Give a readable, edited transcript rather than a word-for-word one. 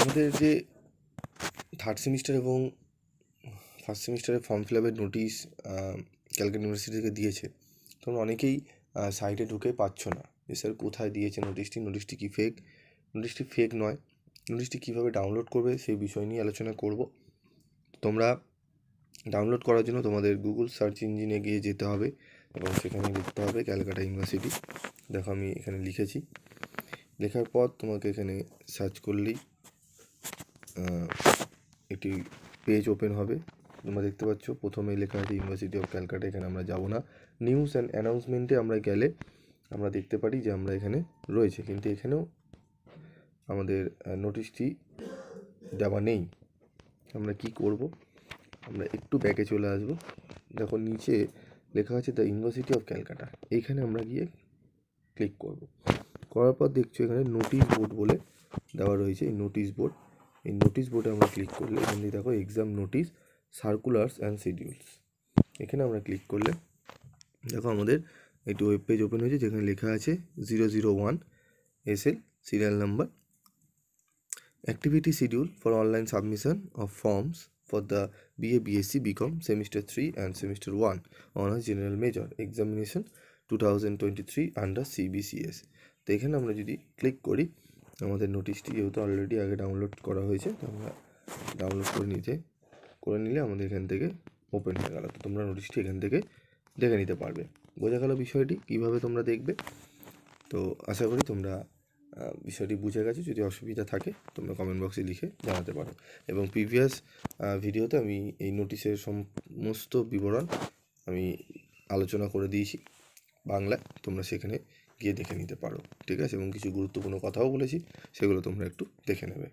আমাদের যে third semester এবং ফার্স্ট সেমিস্টারের ফর্ম ফিল আপের নোটিশ ক্যালকাটা ইউনিভার্সিটি থেকে দিয়েছে। তোমরা অনেকেই সাইটে ঢুকে পাচ্ছ না যে স্যার কোথায় দিয়েছে নোটিশটি কি ফেক। নোটিশটি ফেক নয়। নোটিশটি কীভাবে ডাউনলোড করবে সেই বিষয় নিয়ে আলোচনা করব। তোমরা ডাউনলোড করার জন্য তোমাদের গুগল সার্চ ইঞ্জিনে গিয়ে যেতে হবে এবং সেখানে লিখতে হবে ক্যালকাটা ইউনিভার্সিটি। দেখো আমি এখানে লিখেছি। লেখার পর তোমাকে এখানে সার্চ করলেই একটি পেজ ওপেন হবে। তোমরা দেখতে পাচ্ছ প্রথমেই লেখা আছে ইউনিভার্সিটি অফ ক্যালকাটা। এখানে আমরা যাব না। নিউজ অ্যান্ড অ্যানাউন্সমেন্টে আমরা গেলে আমরা দেখতে পারি যে আমরা এখানে রয়েছে, কিন্তু এখানেও আমাদের নোটিশটি দেওয়া নেই। আমরা কি করব, আমরা একটু ব্যাকে চলে আসব। দেখো নিচে লেখা আছে দ্য ইউনিভার্সিটি অফ ক্যালকাটা। এইখানে আমরা গিয়ে ক্লিক করব। করার পর দেখছো এখানে নোটিশ বোর্ড বলে দেওয়া রয়েছে। এই নোটিশ বোর্ড, এই নোটিশ বোর্ডে আমরা ক্লিক করলে এখানে দেখো exam notice circulars and schedules. এখানে আমরা ক্লিক করলে দেখো আমাদের একটি ওয়েব পেজ ওপেন হয়েছে যেখানে লেখা আছে 001 SL serial number activity schedule for online submission of forms for the BA BSc BCom semester 3 and semester 1 honors general major examination 2023 under CBCS। তো এখানে আমরা যদি ক্লিক করি আমাদের নোটিশটি যেহেতু অলরেডি আগে ডাউনলোড করা হয়েছে, তো আমরা ডাউনলোড করে নিলে আমাদের এখান থেকে ওপেন হয়ে গেল। তো তোমরা নোটিশটি এখান থেকে দেখে নিতে পারবে। বোঝা গেল বিষয়টি কীভাবে তোমরা দেখবে। তো আশা করি তোমরা বিষয়টি বুঝে গেছো। যদি অসুবিধা থাকে তোমরা কমেন্ট বক্সে লিখে জানাতে পারো। এবং প্রিভিয়াস ভিডিওতে আমি এই নোটিশের সমস্ত বিবরণ আমি আলোচনা করে দিয়েছি বাংলায়। তোমরা সেখানে গিয়ে দেখে নিতে পারো, ঠিক আছে? এবং কিছু গুরুত্বপূর্ণ কথাও বলেছি, সেগুলো তোমরা একটু দেখে নেবে।